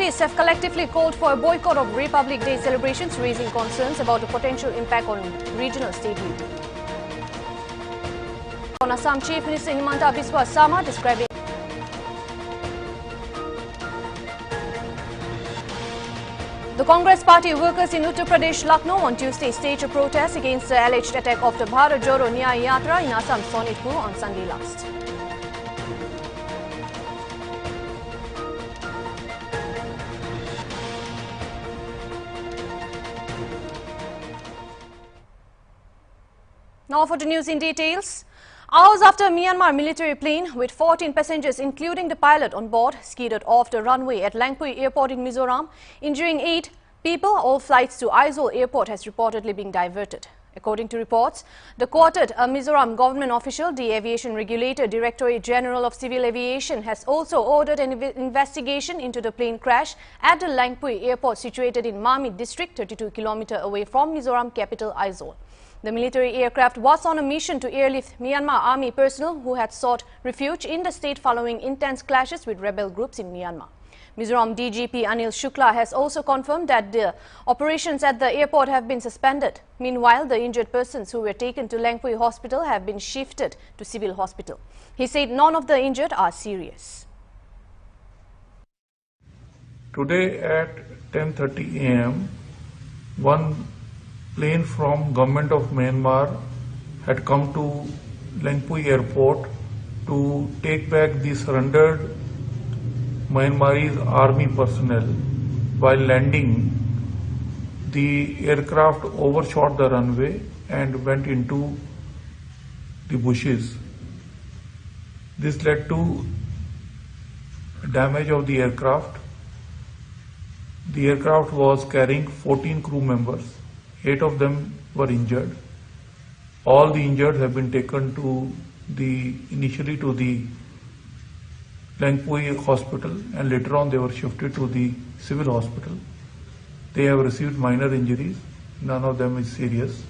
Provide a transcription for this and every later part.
leftists have collectively called for a boycott of Republic Day celebrations, raising concerns about the potential impact on regional stability. On Assam Chief Minister Himanta Biswa Sarma describing the Congress party workers in Uttar Pradesh, Lucknow on Tuesday staged a protest against the alleged attack of the Bharat Jodo Nyaya Yatra in Assam Sonitpur on Sunday last. Now for the news in details. Hours after a Myanmar military plane with 14 passengers, including the pilot on board, skidded off the runway at Langpui Airport in Mizoram, injuring 8 people, all flights to Aizawl Airport has reportedly been diverted. According to reports, the quoted Mizoram government official, the Aviation Regulator Directorate General of Civil Aviation, has also ordered an investigation into the plane crash at the Langpui Airport situated in Mamit district, 32 km away from Mizoram capital Aizawl. The military aircraft was on a mission to airlift Myanmar army personnel who had sought refuge in the state following intense clashes with rebel groups in Myanmar. Mizoram DGP Anil Shukla has also confirmed that the operations at the airport have been suspended. Meanwhile, the injured persons who were taken to Langpui Hospital have been shifted to civil hospital. He said none of the injured are serious. Today at 10:30 a.m., one plane from government of Myanmar had come to Langpui airport to take back the surrendered Myanmarese army personnel. While landing, the aircraft overshot the runway and went into the bushes. This led to damage of the aircraft. The aircraft was carrying 14 crew members. 8 of them were injured. All the injured have been taken to initially to the Langpui hospital, and later on they were shifted to the civil hospital. They have received minor injuries. None of them is serious.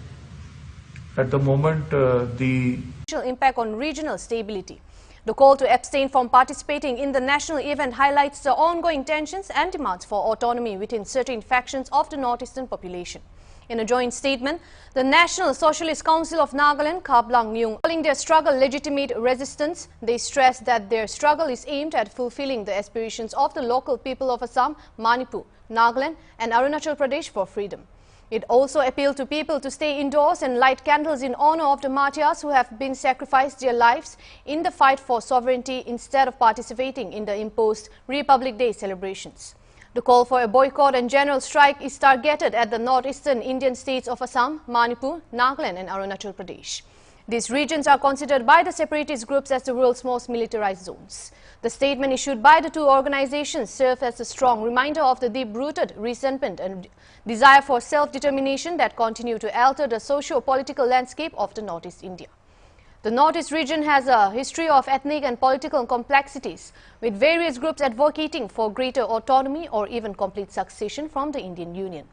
At the moment, the impact on regional stability. The call to abstain from participating in the national event highlights the ongoing tensions and demands for autonomy within certain factions of the northeastern population. In a joint statement, the National Socialist Council of Nagaland, Kablang Nyung, calling their struggle legitimate resistance, they stressed that their struggle is aimed at fulfilling the aspirations of the local people of Assam, Manipur, Nagaland and Arunachal Pradesh for freedom. It also appealed to people to stay indoors and light candles in honor of the martyrs who have been sacrificed their lives in the fight for sovereignty instead of participating in the imposed Republic Day celebrations. The call for a boycott and general strike is targeted at the northeastern Indian states of Assam, Manipur, Nagaland and Arunachal Pradesh. These regions are considered by the separatist groups as the world's most militarized zones. The statement issued by the two organizations serves as a strong reminder of the deep-rooted resentment and desire for self-determination that continue to alter the socio-political landscape of the Northeast India. The Northeast region has a history of ethnic and political complexities, with various groups advocating for greater autonomy or even complete secession from the Indian Union.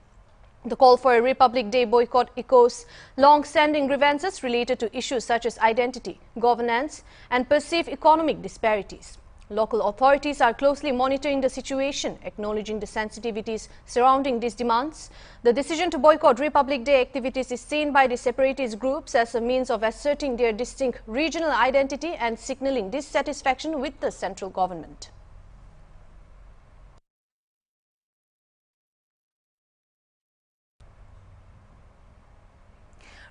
The call for a Republic Day boycott echoes long-standing grievances related to issues such as identity, governance and perceived economic disparities. Local authorities are closely monitoring the situation, acknowledging the sensitivities surrounding these demands. The decision to boycott Republic Day activities is seen by the separatist groups as a means of asserting their distinct regional identity and signaling dissatisfaction with the central government.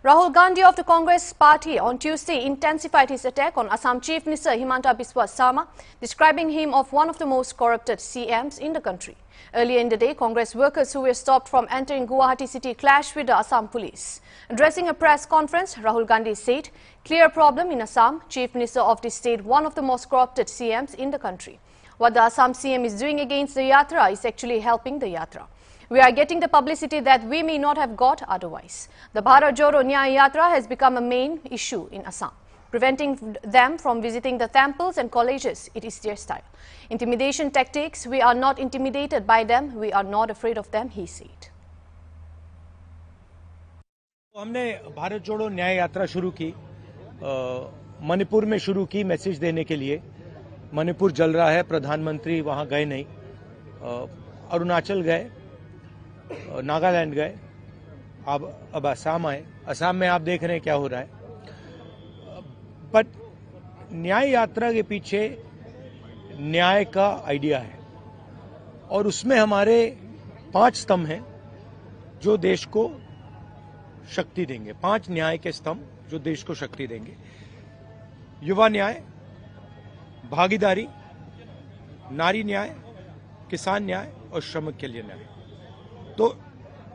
Rahul Gandhi of the Congress party on Tuesday intensified his attack on Assam Chief Minister Himanta Biswa Sarma, describing him as one of the most corrupted CMs in the country. Earlier in the day, Congress workers who were stopped from entering Guwahati city clashed with the Assam police. Addressing a press conference, Rahul Gandhi said, "Clear problem in Assam, Chief Minister of the state, one of the most corrupted CMs in the country. What the Assam CM is doing against the Yatra is actually helping the Yatra. We are getting the publicity that we may not have got otherwise. The Bharat Jodo Nyaya Yatra has become a main issue in Assam. Preventing them from visiting the temples and colleges, it is their style. Intimidation tactics, we are not intimidated by them, we are not afraid of them," he said. हमने भारत जोड़ो न्याय यात्रा शुरू की, मणिपुर में शुरू की message देने के लिए। मणिपुर जल रहा है, प्रधानमंत्री वहां गए नहीं। अरुणाचल गए, नागालैंड गए, अब असम आए। असम में आप देख रहे हैं क्या हो रहा है। बट न्याय यात्रा के पीछे न्याय का आइडिया है और उसमें हमारे 5 स्तंभ हैं जो देश को शक्ति देंगे। 5 न्याय के स्तंभ जो देश को शक्ति देंगे। युवा न्याय, भागीदारी, नारी न्याय, किसान न्याय और श्रमिक के लिए न्याय। तो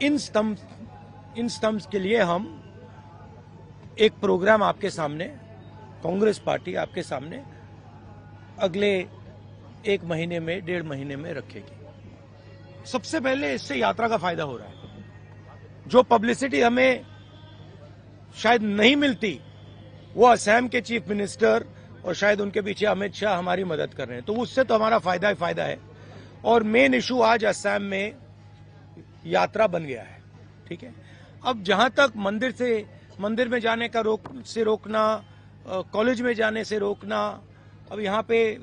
इन स्तंभ के लिए हम एक प्रोग्राम आपके सामने, कांग्रेस पार्टी आपके सामने अगले 1 महीने में, 1.5 महीने में रखेगी। सबसे पहले इससे यात्रा का फायदा हो रहा है। जो पब्लिसिटी हमें शायद नहीं मिलती, वो असम के चीफ मिनिस्टर और शायद उनके पीछे अमित शाह हमारी मदद कर रहे हैं, तो उससे तो हमारा फायदा ही फायदा है। और मेन इशू आज असम में यात्रा बन गया है, ठीक है। अब जहां तक मंदिर में जाने का रोकना, कॉलेज में जाने से रोकना, अब यहाँ पे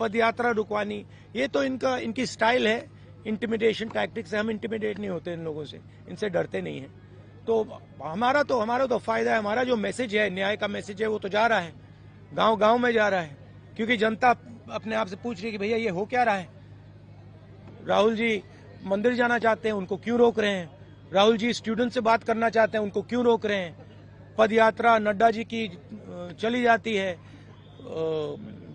पद यात्रा रुकवानी, ये तो इनकी स्टाइल है, इंटिमिडेशन टैक्टिक्स है। हम इंटिमिडेट नहीं होते इन लोगों से, इनसे डरते नहीं हैं। तो हमारा तो फायदा है। हमारा जो मैसेज है, न्याय का मैसेज है, वो तो जा रहा है, गांव गांव में जा रहा है, क्योंकि जनता अपने आप से पूछ रही है कि भैया ये हो क्या रहा है। राहुल जी मंदिर जाना चाहते हैं, उनको क्यों रोक रहे हैं। राहुल जी स्टूडेंट से बात करना चाहते हैं, उनको क्यों रोक रहे हैं। पद यात्रा नड्डा जी की चली जाती है,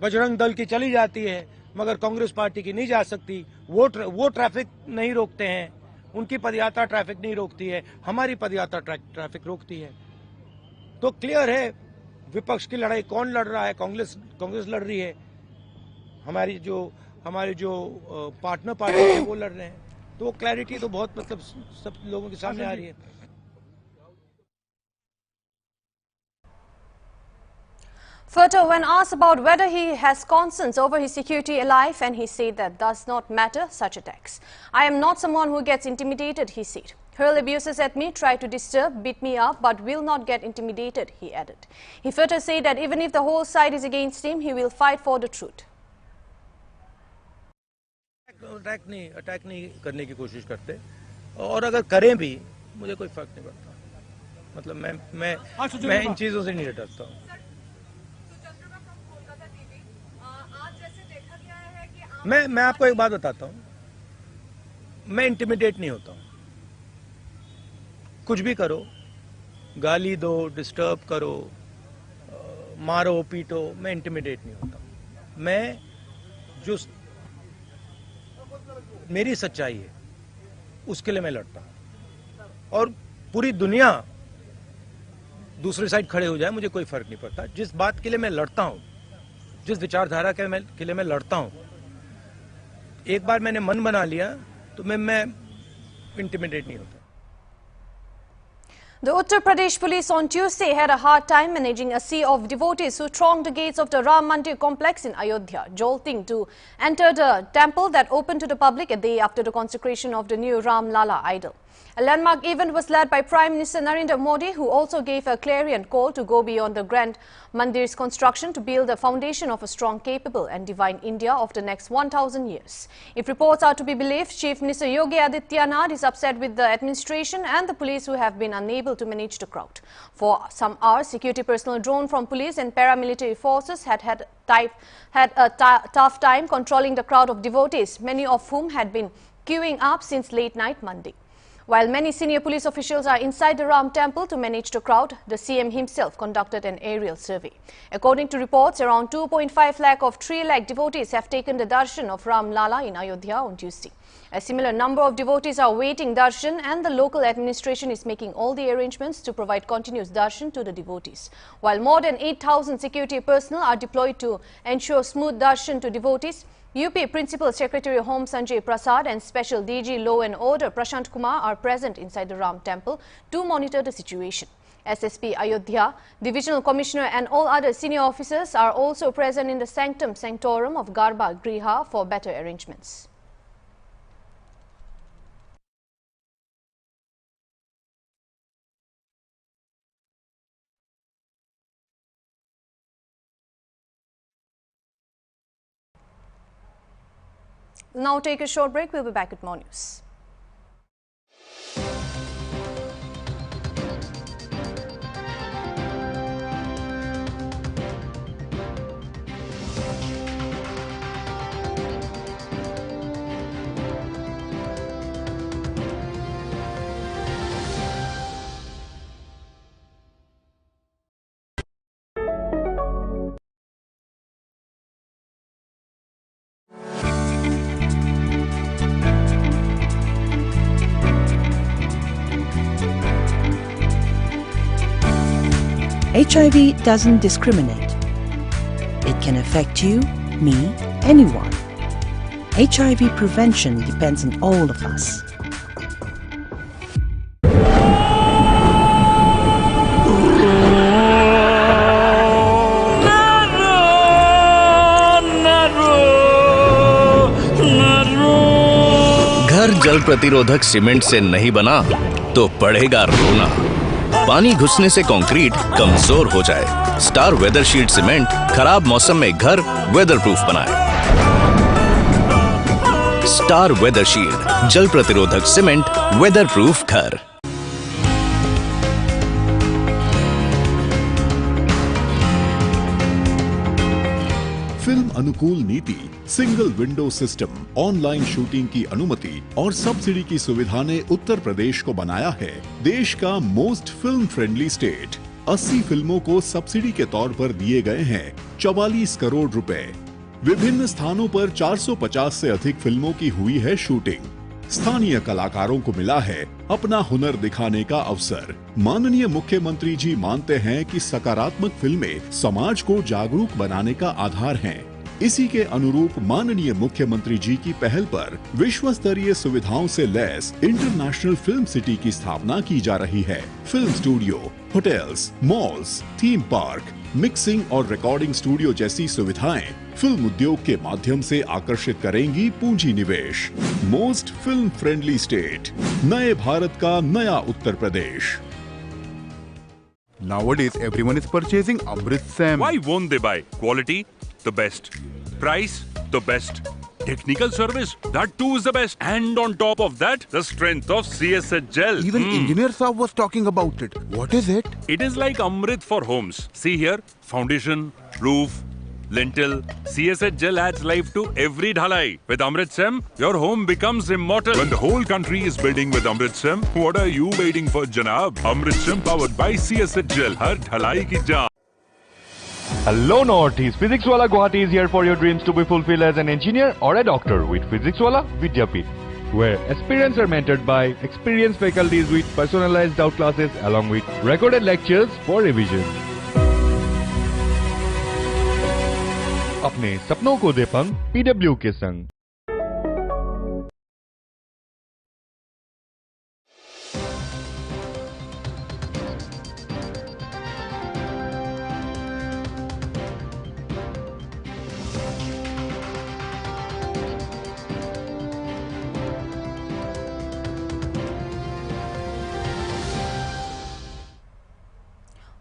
बजरंग दल की चली जाती है, मगर कांग्रेस पार्टी की नहीं जा सकती। वो ट्रैफिक नहीं रोकते हैं, उनकी पदयात्रा ट्रैफिक नहीं रोकती है, हमारी पदयात्रा ट्रैफिक रोकती है। तो क्लियर है विपक्ष की लड़ाई कौन लड़ रहा है। कांग्रेस लड़ रही है, हमारे जो पार्टनर पार्टी है वो लड़ रहे हैं। तो वो क्लैरिटी तो बहुत मतलब सब लोगों के सामने आ रही है। Further, when asked about whether he has concerns over his security alive, and he said that does not matter such attacks. I am not someone who gets intimidated, he said. Hurl abuses at me, try to disturb, beat me up, but will not get intimidated, he added. He further said that even if the whole side is against him, he will fight for the truth. Attack नहीं करने की कोशिश करते, और अगर करें भी मुझे कोई फर्क नहीं पड़ता। मतलब मैं इन चीजों से नहीं डरता हूँ। मैं आपको एक बात बताता हूँ, मैं इंटिमिडेट नहीं होता हूँ। कुछ भी करो, गाली दो, डिस्टर्ब करो, मारो पीटो, मैं इंटिमिडेट नहीं होता हूँ। मैं जो मेरी सच्चाई है उसके लिए मैं लड़ता हूँ, और पूरी दुनिया दूसरी साइड खड़े हो जाए, मुझे कोई फर्क नहीं पड़ता। जिस बात के लिए मैं लड़ता हूँ, जिस विचारधारा के लिए मैं लड़ता हूँ, एक बार मैंने मन बना लिया तो मैं इंटिमिडेट नहीं होता। The Uttar Pradesh police on Tuesday had a hard time managing a sea of devotees who thronged the gates of the Ram Mandir complex in Ayodhya, jolting to enter the temple that opened to the public a day after the consecration of the new Ram Lala idol. A landmark event was led by Prime Minister Narendra Modi, who also gave a clarion call to go beyond the grand mandir's construction to build the foundation of a strong, capable and divine India of the next 1,000 years. If reports are to be believed, Chief Minister Yogi Adityanath is upset with the administration and the police who have been unable to manage the crowd. For some hours, security personnel drawn from police and paramilitary forces had a tough time controlling the crowd of devotees, many of whom had been queuing up since late night Monday. While many senior police officials are inside the Ram temple to manage the crowd, the CM himself conducted an aerial survey. According to reports, around 2.5 lakh of 3 lakh devotees have taken the darshan of Ram Lala in Ayodhya on Tuesday. A similar number of devotees are waiting darshan, and the local administration is making all the arrangements to provide continuous darshan to the devotees. While more than 8,000 security personnel are deployed to ensure smooth darshan to devotees, UP Principal Secretary Home Sanjay Prasad and Special DG Law and Order Prashant Kumar are present inside the Ram temple to monitor the situation. SSP Ayodhya, Divisional Commissioner and all other senior officers are also present in the Sanctum Sanctorum of Garba Griha for better arrangements. We'll now take a short break. We'll be back with more news. HIV doesn't discriminate. It can affect you, me, anyone. HIV prevention depends on all of us. घर जल प्रतिरोधक cement से नहीं बना तो पड़ेगा रोना। पानी घुसने से कंक्रीट कमजोर हो जाए। स्टार वेदर शीट सीमेंट खराब मौसम में घर वेदर प्रूफ बनाए। स्टार वेदर शीट जल प्रतिरोधक सीमेंट, वेदर प्रूफ घर। फिल्म अनुकूल नीति, single window system, online shooting की अनुमति और सब्सिडी की सुविधा ने उत्तर प्रदेश को बनाया है देश का मोस्ट फिल्म फ्रेंडली स्टेट। 80 फिल्मों को सब्सिडी के तौर पर दिए गए हैं 44 करोड़ रुपए। विभिन्न स्थानों पर 450 से अधिक फिल्मों की हुई है शूटिंग। स्थानीय कलाकारों को मिला है अपना हुनर दिखाने का अवसर। माननीय मुख्यमंत्री जी मानते हैं कि सकारात्मक फिल्में समाज को जागरूक बनाने का आधार हैं। इसी के अनुरूप माननीय मुख्यमंत्री जी की पहल पर विश्व स्तरीय सुविधाओं से लैस इंटरनेशनल फिल्म सिटी की स्थापना की जा रही है। Film studio, hotels, malls, theme park, mixing और रिकॉर्डिंग स्टूडियो जैसी सुविधाएं फिल्म उद्योग के माध्यम से आकर्षित करेंगी पूंजी निवेश। मोस्ट फिल्म फ्रेंडली स्टेट, नए भारत का नया Uttar Pradesh. Nowadays, everyone is purchasing Amrit Sam. Why won't they buy? Quality, the best. Price, the best. Technical service, that too is the best. And on top of that, the strength of CSH gel. Even engineer Saab was talking about it. What is it? It is like Amrit for homes. See here, foundation, roof, lintel. CSH gel adds life to every dhalai. With Amrit Sem, your home becomes immortal. When the whole country is building with Amrit Sem, what are you waiting for, Janab? Amrit Sem powered by CSH gel. Har dhalai ki jaan. Hello Northeast, Physics Wala Guwahati is here for your dreams to be fulfilled as an engineer or a doctor with Physics Wala Vidyapit, where aspirants are mentored by experienced faculties with personalized doubt classes along with recorded lectures for revision. अपने सपनों को दे पंख PW के संग।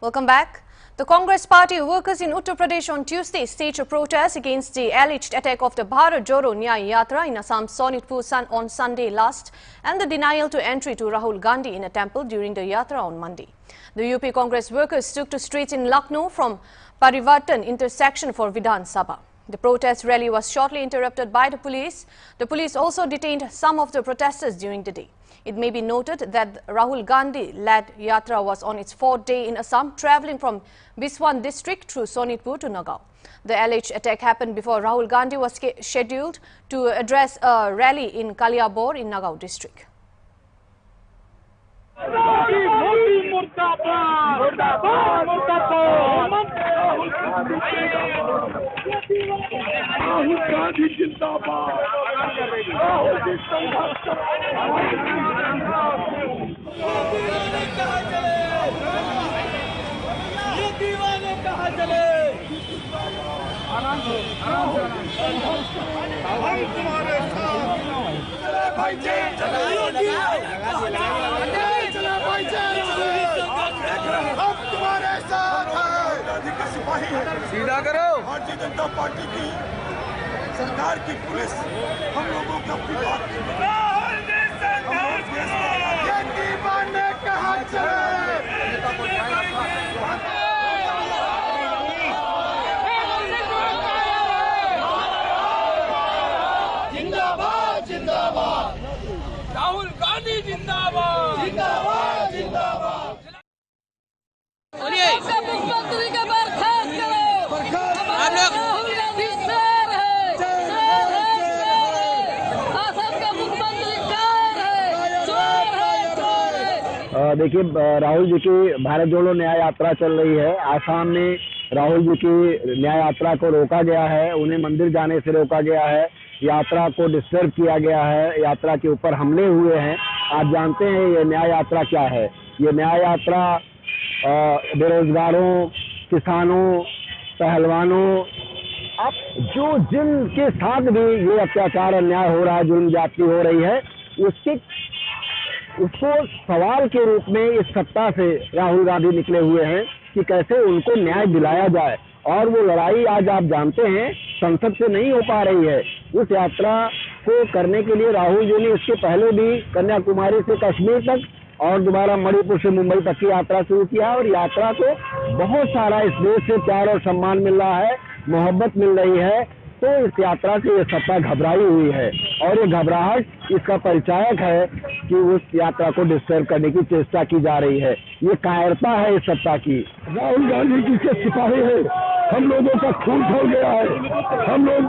Welcome back. The Congress Party workers in Uttar Pradesh on Tuesday staged a protest against the alleged attack of the Bharat Jodo Nyay Yatra in Assam's Sonitpur on Sunday last and the denial to entry to Rahul Gandhi in a temple during the Yatra on Monday. The UP Congress workers took to streets in Lucknow from Parivartan intersection for Vidhan Sabha. The protest rally was shortly interrupted by the police. The police also detained some of the protesters during the day. It may be noted that Rahul Gandhi-led Yatra was on its fourth day in Assam, travelling from Biswan district through Sonitpur to Nagaon. The alleged attack happened before Rahul Gandhi was scheduled to address a rally in Kaliabor in Nagaon district. सीधा करो। Bharatiya Janata party की सरकार की police हम लोगों का अपनी बात कहा जिंदाबाद जिंदाबाद राहुल गांधी जिंदाबाद जिंदाबाद जिंदाबाद। मुख्यमंत्री के बर्खास्त करो। आप लोग राहुल गांधी शेर है, शेर है, असम का मुख्यमंत्री शेर है, चोर है, चोर है। देखिए, राहुल जी की भारत जोड़ो न्याय यात्रा चल रही है। आसाम में राहुल जी की न्याय यात्रा को रोका गया है, उन्हें मंदिर जाने से रोका गया है, यात्रा को डिस्टर्ब किया गया है, यात्रा के ऊपर हमले हुए हैं। आप जानते हैं ये न्याय यात्रा क्या है। ये न्याय यात्रा बेरोजगारों, किसानों, पहलवानों, अब जो जिनके साथ भी ये अत्याचार अन्याय हो रहा है, जुल्म ज्यादती हो रही है, उसको सवाल के रूप में इस सत्ता से राहुल गांधी निकले हुए हैं कि कैसे उनको न्याय दिलाया जाए। और वो लड़ाई आज आप जानते हैं संसद से नहीं हो पा रही है। उस यात्रा को करने के लिए राहुल जी ने इसके पहले भी कन्याकुमारी से कश्मीर तक और दोबारा मणिपुर से मुंबई तक की यात्रा शुरू किया। और यात्रा को बहुत सारा इस देश से प्यार और सम्मान मिल रहा है, मोहब्बत मिल रही है। तो इस यात्रा से ये सत्ता घबराई हुई है और ये घबराहट इसका परिचायक है कि उस यात्रा को डिस्टर्ब करने की चेष्टा की जा रही है। ये कायरता है इस सत्ता की। राहुल गांधी जी के सिपाही है, हम लोगों का खून खौल गया है। हम लोग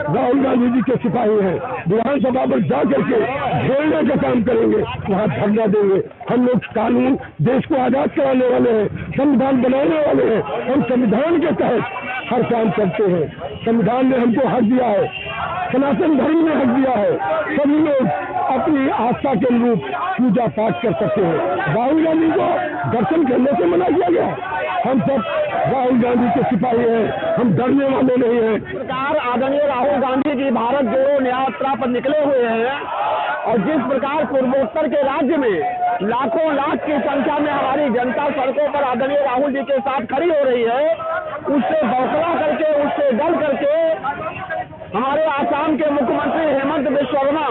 राहुल गांधी जी के सिपाही हैं। विधानसभा पर जा करके घेरने का काम करेंगे, वहाँ धरना देंगे। हम लोग कानून, देश को आजाद कराने वाले हैं, संविधान बनाने वाले हैं। हम संविधान के तहत हर काम करते हैं। संविधान ने हमको हक दिया है, सनातन धर्म ने हक दिया है। सभी लोग अपनी आस्था के अनुरूप पूजा पाठ कर सकते हैं। राहुल गांधी को दर्शन करने से मना किया गया। हम सब राहुल गांधी के सिपाही हैं, हम डरने वाले नहीं हैं। सरकार आदरणीय राहुल गांधी जी भारत जोड़ो न्याय यात्रा पर निकले हुए हैं और जिस प्रकार पूर्वोत्तर के राज्य में लाखों लाख की संख्या में हमारी जनता सड़कों पर आदरणीय राहुल जी के साथ खड़ी हो रही है, उससे बौखला करके, उससे डर करके हमारे आसाम के मुख्यमंत्री हेमंत बिस्वा शर्मा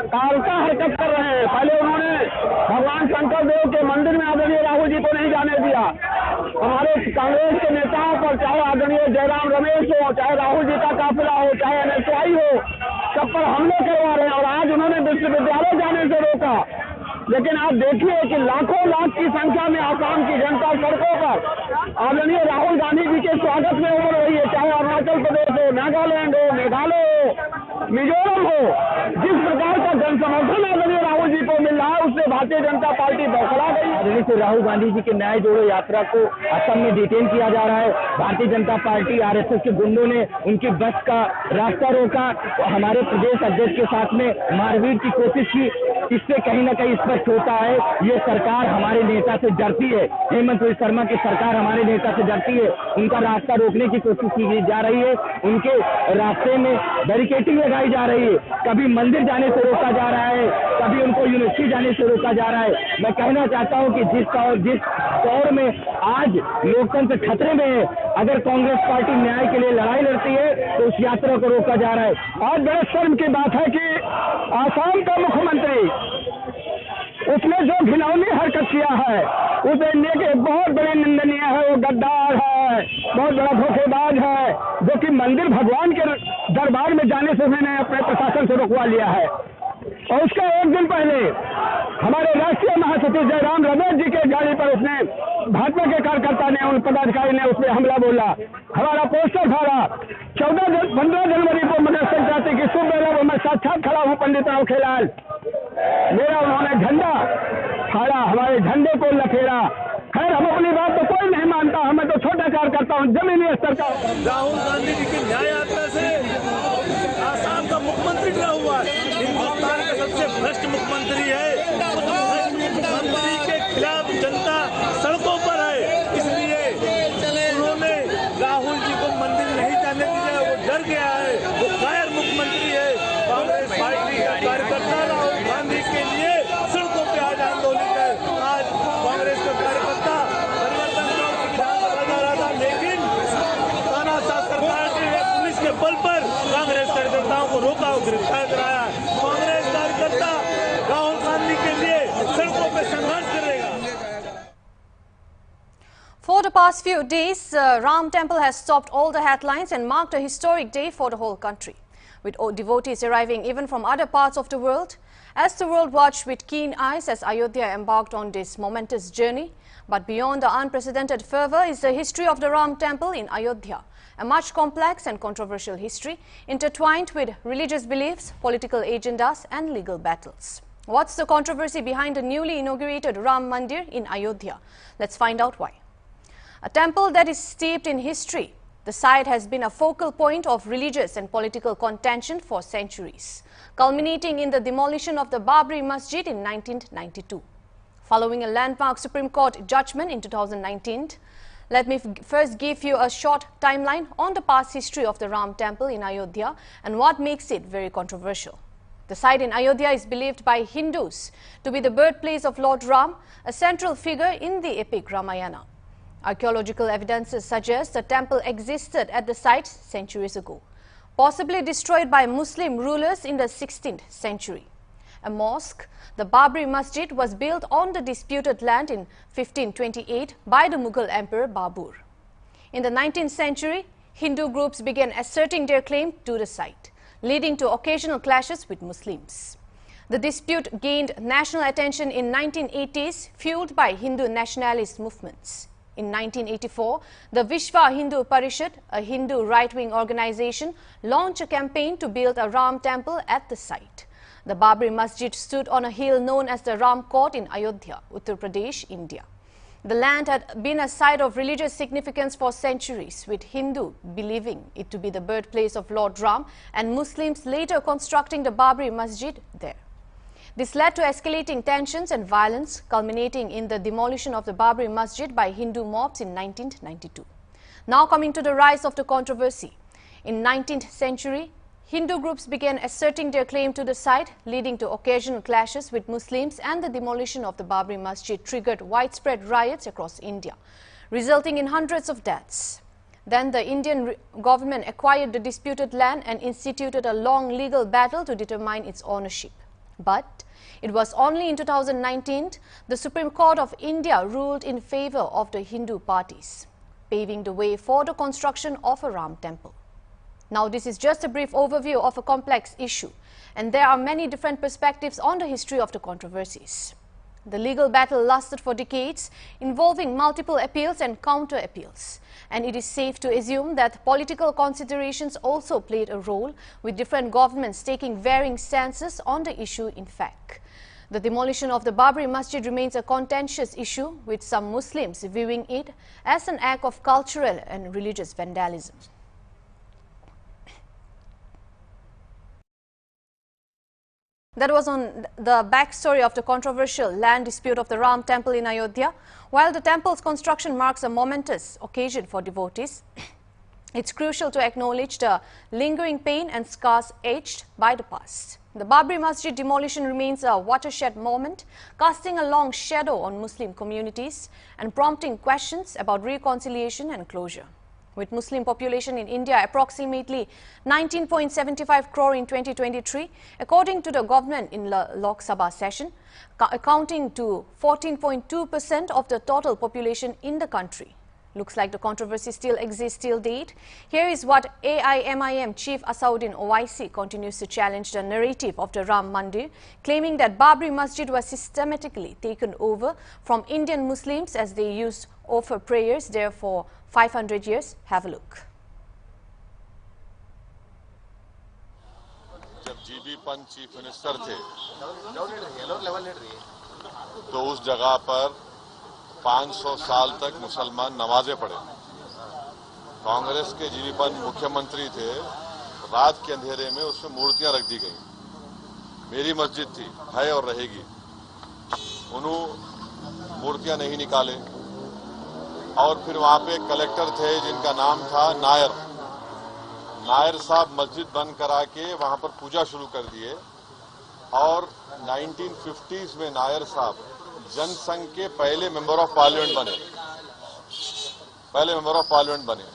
कालका हरकत कर रहे हैं। पहले उन्होंने भगवान शंकर देव के मंदिर में आदरणीय राहुल जी को नहीं जाने दिया। हमारे कांग्रेस के नेताओं पर, चाहे आदरणीय जयराम रमेश हो, चाहे राहुल जी का काफिला हो, चाहे NSY हो, सब पर हमले करवा रहे हैं। और आज उन्होंने विश्वविद्यालय जाने से रोका। लेकिन आप देखिए कि लाखों लाख की संख्या में आसाम की जनता सड़कों पर आदरणीय राहुल गांधी जी के स्वागत में उमड़ रही है, चाहे अरुणाचल प्रदेश हो, नागालैंड हो, मेघालय हो, मिजोरम हो। जिस प्रकार का जन समर्थन आदरणीय राहुल जी को मिल रहा है, उससे भारतीय जनता पार्टी बौखला गई। आदरणीय से राहुल गांधी जी के न्याय जोड़ो यात्रा को असम में डिटेन किया जा रहा है। भारतीय जनता पार्टी RSS के गुंडों ने उनकी बस का रास्ता रोका, हमारे प्रदेश अध्यक्ष के साथ में मारपीट की कोशिश की। इससे कहीं ना कहीं स्पष्ट होता है ये सरकार हमारे नेता से डरती है। हेमंत बिस्वा शर्मा की सरकार हमारे नेता से डरती है। उनका रास्ता रोकने की कोशिश की जा रही है, उनके रास्ते में बैरिकेडिंग लगाई जा रही है। कभी मंदिर जाने से रोका जा रहा है, कभी उनको यूनिवर्सिटी जाने से रोका जा रहा है। मैं कहना चाहता हूं कि जिस दौर में आज लोकतंत्र खतरे में है, अगर कांग्रेस पार्टी न्याय के लिए लड़ाई लड़ती है तो उस यात्रा को रोका जा रहा है। और बड़े शर्म की बात है कि आसाम का मुख्यमंत्री उसने जो घिनौनी हरकत किया है उसे लेके बहुत बड़े निंदनीय है। वो गद्दार है, बहुत बड़ा धोखेबाज है, जो कि मंदिर भगवान के दरबार में जाने से मैंने अपने प्रशासन से रोकवा लिया है। और उसका एक दिन पहले हमारे राष्ट्रीय महासचिव जयराम रमेश जी के गाड़ी पर उसने भाजपा के कार्यकर्ता ने, उन पदाधिकारी ने उसमें हमला बोला, हमारा पोस्टर फाड़ा। 15 जनवरी को मकर संक्रांति की शुभ बेला को मैं साक्षात खड़ा हूँ पंडित राव खेलाल। मेरा उन्होंने झंडा फाड़ा, हमारे झंडे को लखेड़ा। खैर, हम अपनी बात तो कोई नहीं मानता, हमें तो छोटा कार्यकर्ता हूँ, जमीनी स्तर का। राहुल गांधी जी की न्याय यात्रा से आसाम का मुख्यमंत्री डरा हुआ है। हिंदुस्तान का सबसे भ्रष्ट मुख्यमंत्री है। मुख्यमंत्री के खिलाफ जनता सड़कों पर है, इसलिए उन्होंने राहुल जी को मंदिर नहीं जाने दिया। वो डर गया है, वो कायर मुख्यमंत्री है। कांग्रेस पार्टी का कार्यकर्ता राहुल गांधी के लिए सड़कों पे आज आंदोलन है। आज कांग्रेस का कार्यकर्ता परिवर्तन चौक विधानसभा जा रहा था, लेकिन तानाशाह सरकार के पुलिस के बल पर गिरफ्तार कराया। कांग्रेस कार्यकर्ता राहुल गांधी के लिए सड़कों पर संघर्ष करेगा। For the past few days, Ram Temple has topped all the headlines and marked a historic day for the whole country, with devotees arriving even from other parts of the world, as the world watched with keen eyes as Ayodhya embarked on this momentous journey. But beyond the unprecedented fervor is the history of the Ram Temple in Ayodhya, a much complex and controversial history intertwined with religious beliefs, political agendas and legal battles. What's the controversy behind the newly inaugurated Ram Mandir in Ayodhya? Let's find out why. A temple that is steeped in history, the site has been a focal point of religious and political contention for centuries, culminating in the demolition of the Babri Masjid in 1992. Following a landmark Supreme Court judgment in 2019, let me first give you a short timeline on the past history of the Ram Temple in Ayodhya and what makes it very controversial. The site in Ayodhya is believed by Hindus to be the birthplace of Lord Ram, a central figure in the epic Ramayana. Archaeological evidences suggest the temple existed at the site centuries ago, possibly destroyed by Muslim rulers in the 16th century. A mosque, the Babri Masjid, was built on the disputed land in 1528 by the Mughal Emperor Babur. In the 19th century, Hindu groups began asserting their claim to the site, leading to occasional clashes with Muslims. The dispute gained national attention in 1980s, fueled by Hindu nationalist movements. In 1984, the Vishwa Hindu Parishad, a Hindu right-wing organization, launched a campaign to build a Ram temple at the site. The Babri Masjid stood on a hill known as the Ram Court in Ayodhya, Uttar Pradesh, India. The land had been a site of religious significance for centuries, with Hindu believing it to be the birthplace of Lord Ram and Muslims later constructing the Babri Masjid there. This led to escalating tensions and violence, culminating in the demolition of the Babri Masjid by Hindu mobs in 1992. Now coming to the rise of the controversy. In 19th century, Hindu groups began asserting their claim to the site, leading to occasional clashes with Muslims, and the demolition of the Babri Masjid triggered widespread riots across India, resulting in hundreds of deaths. Then the Indian government acquired the disputed land and instituted a long legal battle to determine its ownership. But it was only in 2019 the Supreme Court of India ruled in favor of the Hindu parties, paving the way for the construction of a Ram temple. Now, this is just a brief overview of a complex issue, and there are many different perspectives on the history of the controversies. The legal battle lasted for decades, involving multiple appeals and counter-appeals, and it is safe to assume that political considerations also played a role, with different governments taking varying stances on the issue. In fact, the demolition of the Babri Masjid remains a contentious issue, with some Muslims viewing it as an act of cultural and religious vandalism. That was on the backstory of the controversial land dispute of the Ram temple in Ayodhya. While the temple's construction marks a momentous occasion for devotees, it's crucial to acknowledge the lingering pain and scars etched by the past. The Babri Masjid demolition remains a watershed moment, casting a long shadow on Muslim communities and prompting questions about reconciliation and closure. With Muslim population in India approximately 19.75 crore in 2023, according to the government in Lok Sabha session, accounting to 14.2% of the total population in the country. Looks like the controversy still exists till date. Here is what AIMIM Chief Asauddin Owaisi continues to challenge the narrative of the Ram Mandir, claiming that Babri Masjid was systematically taken over from Indian Muslims as they used offer prayers there for 500 years. Have a look. जब GB Pant chief minister थे तो उस जगह पर 500 साल तक मुसलमान नमाजें पढ़े। कांग्रेस के जीबी पंत मुख्यमंत्री थे, रात के अंधेरे में उसमें मूर्तियां रख दी गई। मेरी मस्जिद थी, है और रहेगी। उन्होंने मूर्तियां नहीं निकाले और फिर वहां पे कलेक्टर थे जिनका नाम था नायर। नायर साहब मस्जिद बंद करा के वहां पर पूजा शुरू कर दिए और 1950s में नायर साहब जनसंघ के पहले मेंबर ऑफ पार्लियामेंट बने।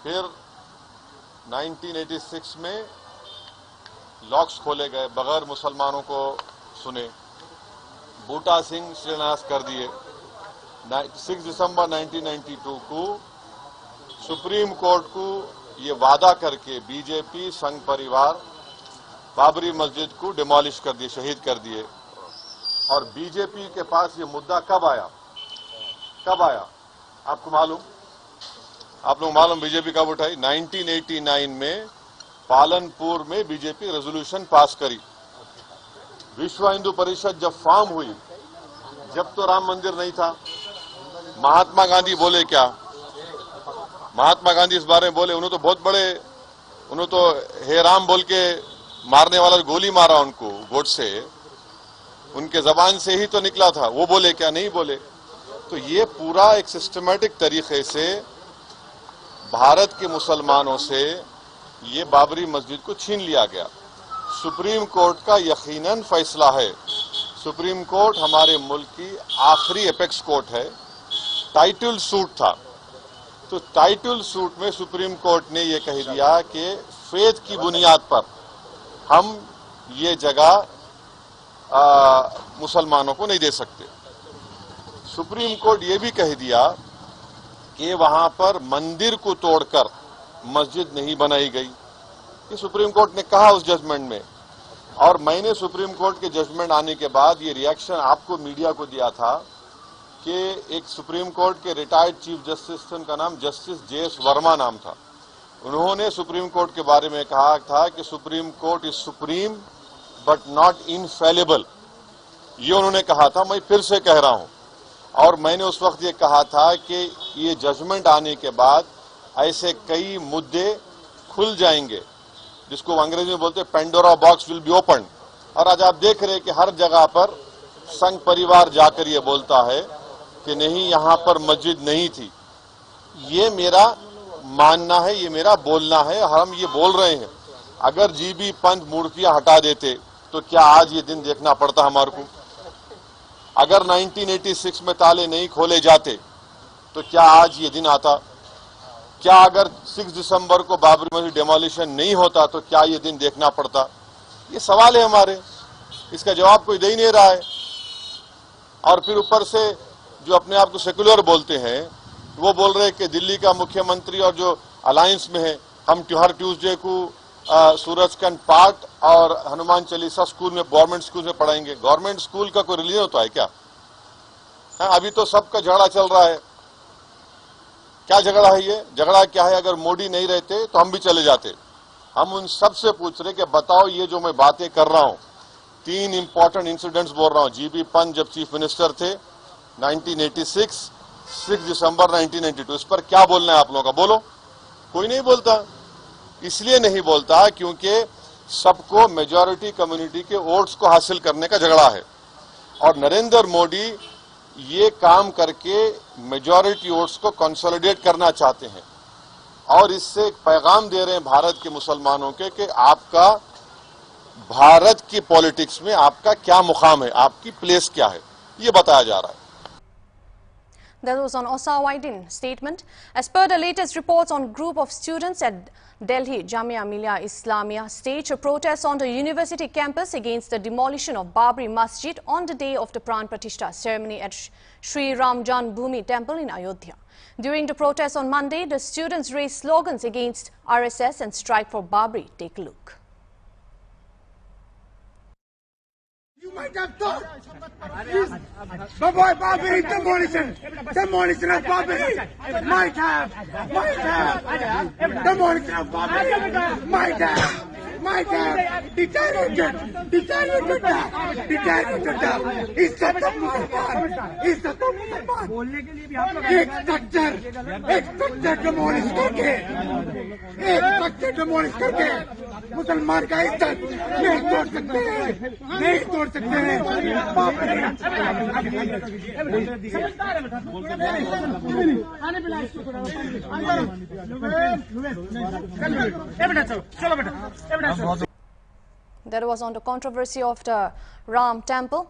फिर 1986 में लॉक्स खोले गए, बगैर मुसलमानों को सुने, बूटा सिंह शिलान्यास कर दिए। 6 दिसंबर 1992 को सुप्रीम कोर्ट को ये वादा करके बीजेपी संघ परिवार बाबरी मस्जिद को डिमोलिश कर दिए, शहीद कर दिए। और बीजेपी के पास ये मुद्दा कब आया? आपको मालूम? आप लोग मालूम बीजेपी कब उठाई? 1989 में पालनपुर में बीजेपी रेजोल्यूशन पास करी। विश्व हिंदू परिषद जब फॉर्म हुई, जब तो राम मंदिर नहीं था। महात्मा गांधी बोले क्या? महात्मा गांधी इस बारे में बोले, उन्होंने तो बहुत बड़े, उन्होंने तो हे राम बोल के मारने वाला गोली मारा उनको, गोडसे, उनके जबान से ही तो निकला था। वो बोले क्या? नहीं बोले। तो ये पूरा एक सिस्टमैटिक तरीके से भारत के मुसलमानों से ये बाबरी मस्जिद को छीन लिया गया। सुप्रीम कोर्ट का यकीनन फैसला है। सुप्रीम कोर्ट हमारे मुल्क की आखिरी एपेक्स कोर्ट है। टाइटल सूट था, तो टाइटल सूट में सुप्रीम कोर्ट ने ये कह दिया कि फेथ की बुनियाद पर हम ये जगह मुसलमानों को नहीं दे सकते। सुप्रीम कोर्ट ये भी कह दिया कि वहां पर मंदिर को तोड़कर मस्जिद नहीं बनाई गई। ये सुप्रीम कोर्ट ने कहा उस जजमेंट में। और मैंने सुप्रीम कोर्ट के जजमेंट आने के बाद ये रिएक्शन आपको मीडिया को दिया था कि एक सुप्रीम कोर्ट के रिटायर्ड चीफ जस्टिस थे, उनका नाम जस्टिस JS वर्मा नाम था। उन्होंने सुप्रीम कोर्ट के बारे में कहा था कि supreme court is supreme but not infallible. ये उन्होंने कहा था, मैं फिर से कह रहा हूं। और मैंने उस वक्त ये कहा था कि ये जजमेंट आने के बाद ऐसे कई मुद्दे खुल जाएंगे, जिसको अंग्रेजी में बोलते हैं Pandora box will be open. और आज आप देख रहे हैं कि हर जगह पर संघ परिवार जाकर ये बोलता है कि नहीं, यहां पर मस्जिद नहीं थी। ये मेरा मानना है, ये मेरा बोलना है, हम ये बोल रहे हैं। अगर GB पंत मूर्तियां हटा देते तो क्या आज ये दिन देखना पड़ता हमारे को? अगर 1986 में ताले नहीं खोले जाते तो क्या आज ये दिन आता? क्या अगर 6 दिसंबर को बाबरी मस्जिद डेमोलिशन नहीं होता तो क्या ये दिन देखना पड़ता? ये सवाल है हमारे, इसका जवाब कोई दे ही नहीं रहा है। और फिर ऊपर से जो अपने आप को सेकुलर बोलते हैं, वो बोल रहे हैं कि दिल्ली का मुख्यमंत्री और जो अलायंस में है, हम हर ट्यूसडे को सूरजकंड पाठ और हनुमान चालीसा स्कूल में, गवर्नमेंट स्कूल में पढ़ाएंगे। गवर्नमेंट स्कूल का कोई रिलीजन होता है क्या? अभी तो सबका झगड़ा चल रहा है। क्या झगड़ा है ये? झगड़ा क्या है? अगर मोदी नहीं रहते तो हम भी चले जाते। हम उन सब से पूछ रहे कि बताओ, ये जो मैं बातें कर रहा हूं, 3 इंपॉर्टेंट इंसिडेंट्स बोल रहा हूं। GB पंत जब चीफ मिनिस्टर थे 1986, 6 दिसंबर 1992, इस पर क्या बोलना है आप लोगों का? बोलो। कोई नहीं बोलता। इसलिए नहीं बोलता क्योंकि सबको मेजॉरिटी कम्युनिटी के वोट्स को हासिल करने का झगड़ा है। और नरेंद्र मोदी ये काम करके मेजॉरिटी वोट्स को कंसोलिडेट करना चाहते हैं। और इससे एक पैगाम दे रहे हैं भारत के मुसलमानों के कि आपका भारत की पॉलिटिक्स में आपका क्या मुकाम है, आपकी प्लेस क्या है, ये बताया जा रहा है। That was on Osawidin statement. As per the latest reports, on group of students at Delhi Jamia Millia Islamia staged a protest on the university campus against the demolition of Babri Masjid on the day of the Pran Pratishtha ceremony at Sri Ram Janmabhoomi Temple in Ayodhya. During the protest on Monday, the students raised slogans against RSS and strike for Babri. Take a look. You might have thought Babri demolition of Babri might have demolition of Babri might have deteriorated that इज्जत मुसलमान बोलने के लिए भी आप एक structure demolish करके मुसलमान का इज्जत नहीं तोड़ सकते हैं। That was on the controversy of the Ram temple.